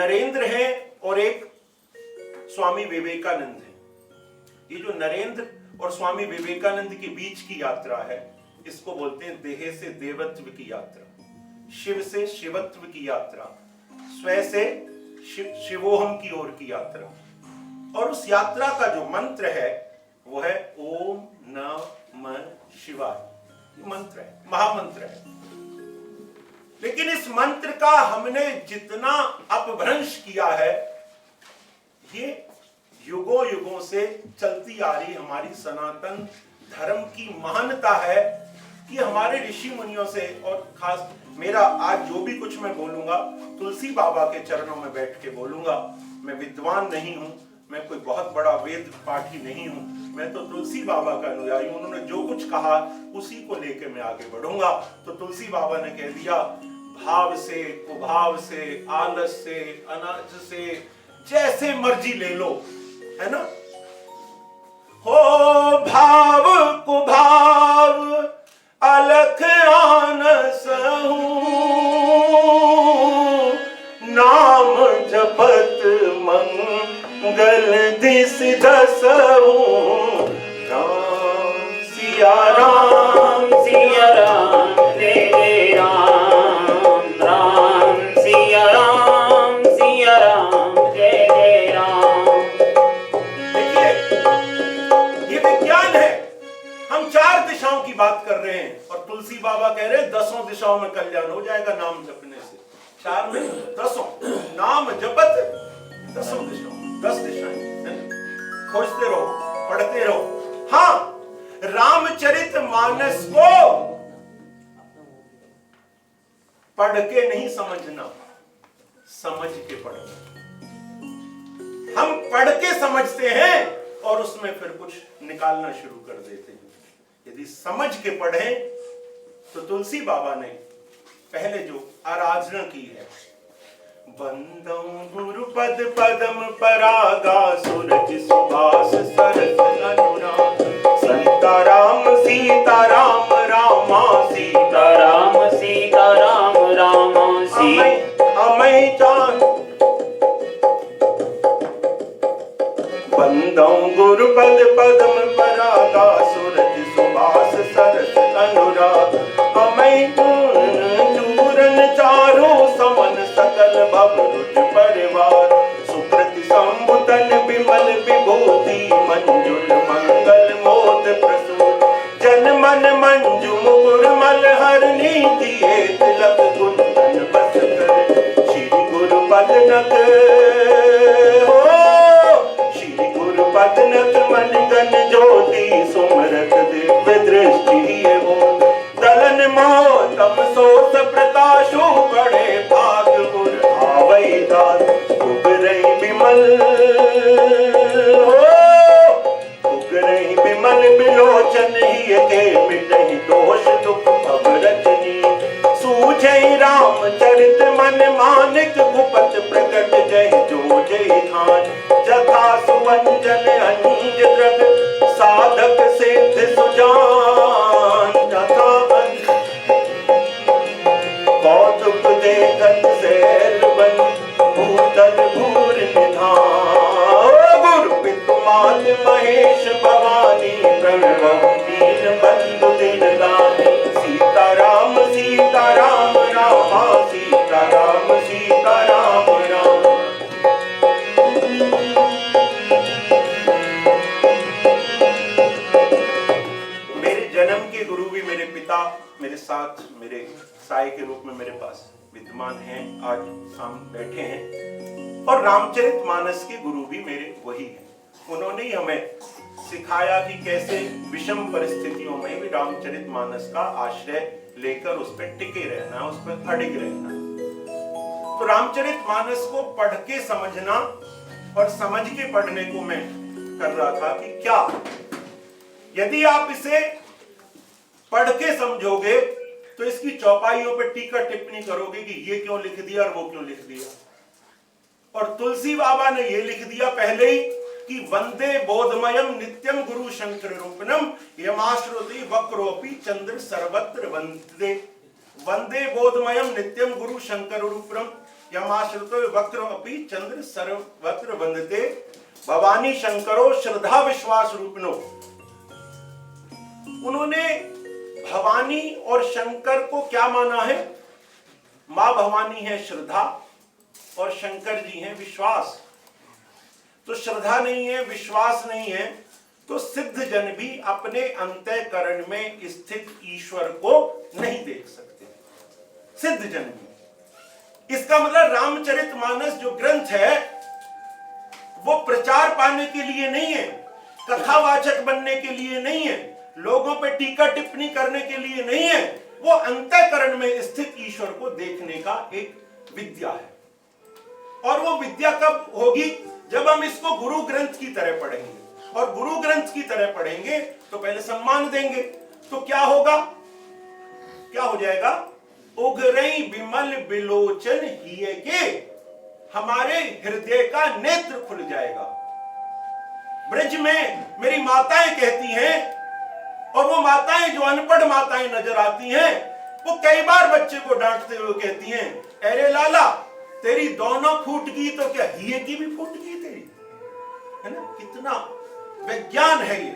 नरेंद्र है और एक स्वामी विवेकानंद है। ये जो नरेंद्र और स्वामी विवेकानंद के बीच की यात्रा है, इसको बोलते हैं देह से देवत्व की यात्रा, शिव से शिवत्व की यात्रा, स्व से शिवोहम की ओर की यात्रा। और उस यात्रा का जो मंत्र है वो है ओम नमः शिवाय। ये मंत्र है, महामंत्र है। लेकिन इस मंत्र का हमने जितना अपभ्रंश किया है, ये युगों युगों से चलती आ रही हमारी सनातन धर्म की महानता है कि हमारे ऋषि मुनियों से, और खास मेरा आज जो भी कुछ मैं बोलूंगा तुलसी बाबा के चरणों में बैठ के बोलूंगा। मैं विद्वान नहीं हूं, मैं कोई बहुत बड़ा वेद पाठी नहीं हूं, मैं तो तुलसी बाबा का अनुयायी हूं। उन्होंने जो कुछ कहा उसी को लेकर मैं आगे बढ़ूंगा। तो तुलसी बाबा ने कह दिया, भाव से, कुभाव से, आलस से, अनाज से, जैसे मर्जी ले लो, है ना। हो भाव कुभाव अलख आनस नाम जपत मंगल दिस दसहु। राम सिया राम सिया राम जय राम, राम सिया राम जय जय राम। देखिए, ये विज्ञान है। हम 4 दिशाओं की बात कर रहे हैं और तुलसी बाबा कह रहे हैं 10 दिशाओं में कल्याण हो जाएगा नाम जपने से। 4 में 10 नाम जपत 10 दिशाओं, 10 दिशाएं खोजते रहो, पढ़ते रहो। हाँ, रामचरित मानस को पढ़ के नहीं समझना, समझ के पढ़ना। हम पढ़ के समझते हैं और उसमें फिर कुछ निकालना शुरू कर देते हैं। यदि समझ के पढ़ें तो तुलसी बाबा ने पहले जो आराधना की है, वंदं गुरुपद पदम परागा सूरज सुभाष सरस अनुराग, सीताराम सीताराम रामा सीताराम सीताराम रामा अमय चांद। वंदं गुरुपद पदम परागा सूरज सुभाष सरस अनुराग, अमय चूरन चारों समन सकल भवरुज परिवार, सुकृति संबुतन विमल विभूति मंजुल मंगल मोद प्रसूर, जन मन मंजु मुकुर मल हरणी दिए तिलक गुंजन बस कर, श्री गुरु पदनक श्री गुरु पदनक मन गन ज्योति सुमरत दिव्य दृष्टि वो, दलन मोतम सोत प्रकाशो बड़े भाग गुर आवै दास, उगरई विमल उगरई विमल बिलोचन ही के मिटहि दोष दुख अब रचनी, सूझई रामचरित मन मानिक भूपत प्रकट जय जो जय खान, जथा सुवंजन अंज द्रग साधक सिद्ध सुजान, जथा कौतुक देखत सैल बन भूतल भूर निधान, गुरु पितु मात महेश भवानी प्रणव दीन बंधु दिन दानी, सीताराम सीताराम रामा सीताराम सीताराम राम। मेरे जन्म के गुरु भी मेरे पिता मेरे साथ, मेरे साय के रूप में मेरे पास विद्यमान हैं, आज सामने बैठे हैं। और रामचरित मानस के गुरु भी मेरे वही हैं। उन्होंने ही हमें सिखाया कि कैसे विषम परिस्थितियों में भी रामचरित मानस का आश्रय लेकर उस पर टिके रहना, उस पर अडिग रहना। तो रामचरित मानस को पढ़ के समझना और समझ के पढ़ने को मैं कर रहा था कि क्या यदि आप इसे पढ़ के समझोगे तो इसकी चौपाइयों पर टीका टिप्पणी करोगे कि ये क्यों लिख दिया और वो क्यों लिख दिया। और तुलसी बाबा ने ये लिख दिया पहले ही कि वंदे बोधमयम नित्यम गुरु शंकर रूपनम यमाश्रुति वक्रोपि चंद्र सर्वत्र वंदे। वंदे बोधमयम नित्यम गुरु शंकर रूपनम, यमाश्रितो वक्र अपि चंद्र सर्वत्र वंदते भवानी शंकरो श्रद्धा विश्वास रूपिणो। उन्होंने भवानी और शंकर को क्या माना है? मां भवानी है श्रद्धा और शंकर जी हैं विश्वास। तो श्रद्धा नहीं है, विश्वास नहीं है, तो सिद्ध जन भी अपने अंतःकरण में स्थित ईश्वर को नहीं देख सकते। सिद्ध जन भी। इसका मतलब रामचरितमानस जो ग्रंथ है वो प्रचार पाने के लिए नहीं है, कथावाचक बनने के लिए नहीं है, लोगों पे टीका टिप्पणी करने के लिए नहीं है। वो अंतःकरण में स्थित ईश्वर को देखने का एक विद्या है। और वो विद्या कब होगी? जब हम इसको गुरु ग्रंथ की तरह पढ़ेंगे। और गुरु ग्रंथ की तरह पढ़ेंगे तो पहले सम्मान देंगे, तो क्या होगा? क्या हो जाएगा? उगरई विमल बिलोचन हिये के, हमारे हृदय का नेत्र खुल जाएगा। ब्रज में मेरी माताएं कहती हैं, और वो माताएं जो अनपढ़ माताएं नजर आती हैं, वो कई बार बच्चे को डांटते हुए कहती हैं, अरे लाला तेरी दोनों फूट गई तो क्या हिये की भी फूट गई तेरी? है ना? कितना विज्ञान है ये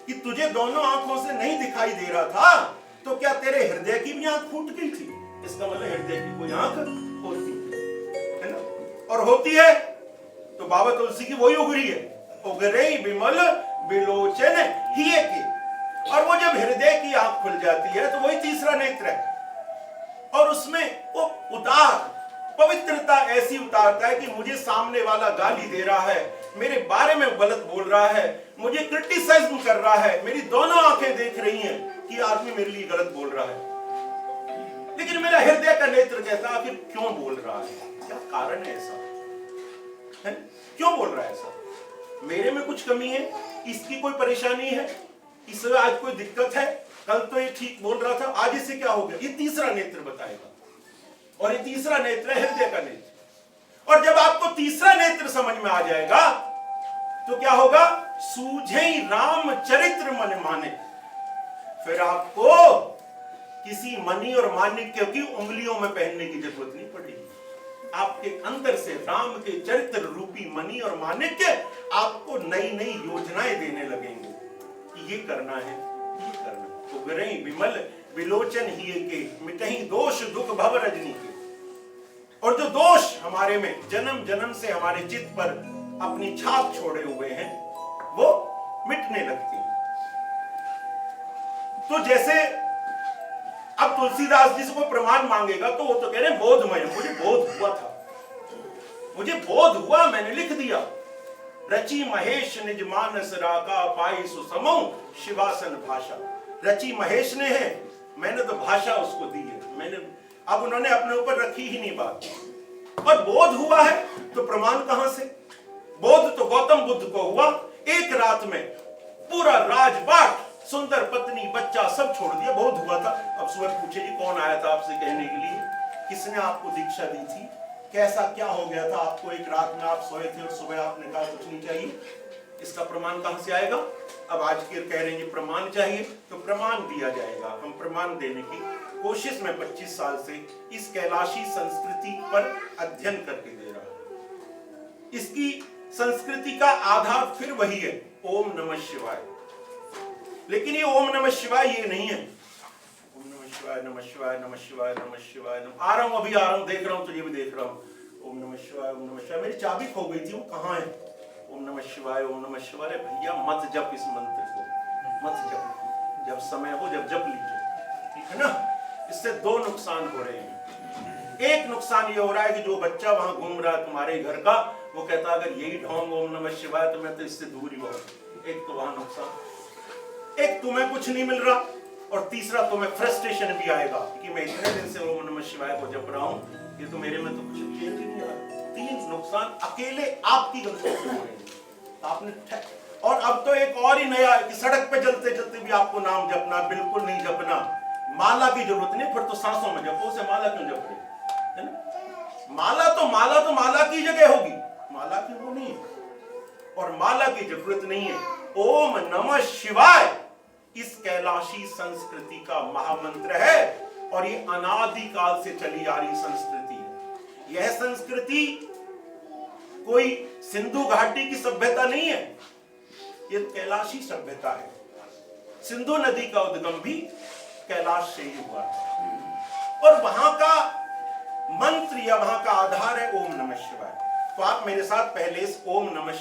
कि तुझे दोनों आंखों से नहीं दिखाई दे रहा था, तो क्या तेरे हृदय की भी आंख फूट गई थी? इसका मतलब हृदय की कोई आंख होती है ना? और होती है तो बाबा तुलसी की वही उगरी है, उगरे विमल बिलोचन हिये के। और वो जब हृदय की आंख खुल जाती है तो वही तीसरा नेत्र है। और उसमें वो उतार पवित्रता ऐसी उतारता है कि मुझे सामने वाला गाली दे रहा है, मेरे बारे में गलत बोल रहा है, मुझे क्रिटिसाइज कर रहा है, मेरी दोनों आंखें देख रही हैं कि आदमी मेरे लिए गलत बोल रहा है, लेकिन मेरा हृदय का नेत्र कहता है आखिर क्यों बोल रहा है? क्या कारण है ऐसा? है? क्यों बोल रहा है ऐसा? मेरे में कुछ कमी है, इसकी कोई परेशानी है, इसमें आज कोई दिक्कत है, कल तो ये ठीक बोल रहा था, आज इसे क्या हो गया? ये तीसरा नेत्र बताएगा। और ये तीसरा नेत्र है हृदय का नेत्र। और जब आपको तीसरा नेत्र समझ में आ जाएगा तो क्या होगा? सूझे राम चरित्र मन माने। फिर आपको किसी मणि और माणिक्य की उंगलियों में पहनने की जरूरत नहीं पड़ेगी। आपके अंदर से राम के चरित्र रूपी मणि और माणिक्य आपको नई नई योजनाएं देने लगेंगे कि ये करना है, ये करना है। उगरे विमल विलोचन हिये के, मिटहि दोष दुख भव रजनी के। और जो दोष हमारे में जन्म जन्म से हमारे चित्त पर अपनी छाप छोड़े हुए हैं वो मिटने लगती हैं। तो जैसे अब तुलसीदास जी से कोई प्रमाण मांगेगा तो वो तो कह रहे हैं बोधमय, मुझे बोध हुआ था, मुझे बोध हुआ, मैंने लिख दिया। रची महेश निज मानस राका पाई सुसमो शिवासन भाषा। रची महेश ने है, मैंने तो भाषा उसको दी है, मैंने अब उन्होंने अपने ऊपर रखी ही नहीं बात। और बोध हुआ है तो प्रमाण कहां से? बोध तो गौतम बुद्ध को हुआ, एक रात में पूरा राजपाट, सुंदर पत्नी, बच्चा सब छोड़ दिया, बोध हुआ था। अब सुबह पूछे जी कौन आया था आपसे कहने के लिए, किसने आपको दीक्षा दी थी, कैसा क्या हो गया था आपको, एक रात में आप सोए थे और सुबह आपने कहा कुछ नहीं चाहिए? इसका प्रमाण कहां से आएगा? अब आज के कह रहे हैं प्रमाण चाहिए, तो प्रमाण दिया जाएगा। हम प्रमाण देने की कोशिश में 25 साल से इस कैलाशी संस्कृति पर अध्ययन करके दे रहा हूं। इसकी संस्कृति का आधार फिर वही है, ओम नमः शिवाय। लेकिन ये ओम नमः शिवाय ये नहीं है। ओम नमः शिवाय, नमः शिवाय, नमः शिवाय, नमः शिवाय, आ रहा हूं, अभी आ रहा हूं, देख रहा हूं, तुझे भी देख रहा हूं। ओम नमः शिवाय, ओम नमः शिवाय। मेरी चाबी खो गई थी, वो कहां है? ओम नमः शिवाय, ओम नमः शिवाय। भैया मत जप इस मंत्र को, मत जप, जब समय हो जब जप लीजिए, ठीक है ना? इससे दो नुकसान हो रहे हैं। एक नुकसान ये हो रहा है कि जो बच्चा वहां घूम रहा है तुम्हारे घर का, वो कहता अगर यही ढोंग ओम नमः शिवाय तो मैं तो इससे दूर ही रहूं। एक तो वहां नुकसान, एक तुम्हें कुछ नहीं मिल रहा, और तीसरा तुम्हें फ्रस्ट्रेशन भी आएगा कि मैं इतने दिन से ओम नमः शिवाय को जप रहा हूं, ये तो मेरे में तो कुछ चेंज ही नहीं आ रहा। 3 नुकसान अकेले आपकी गलती से हो रहे हैं। आपने और अब तो एक और ही नया कि सड़क पे चलते चलते भी आपको नाम जपना, बिल्कुल नहीं जपना, माला की जरूरत नहीं, फिर तो सांसों में जपो, उसे माला क्यों जप रहे, है ना? माला तो माला की जगह होगी, माला की वो नहीं है, और माला की जरूरत नहीं है। ओम नमः शिवाय इस कैलाशी संस्कृति का महामंत्र है, और ये अनादिकाल से चली आ रही संस्कृति है। यह संस्कृति कोई सिंधु घाटी की सभ्यता नहीं है, ये कैलाशी सभ्यता है। सिंधु नदी का उद्गम भी कैलाश से ही हुआ था और वहां का मंत्र या वहां का आधार है ओम नमः शिवाय। तो आप मेरे साथ पहले इस ओम नमः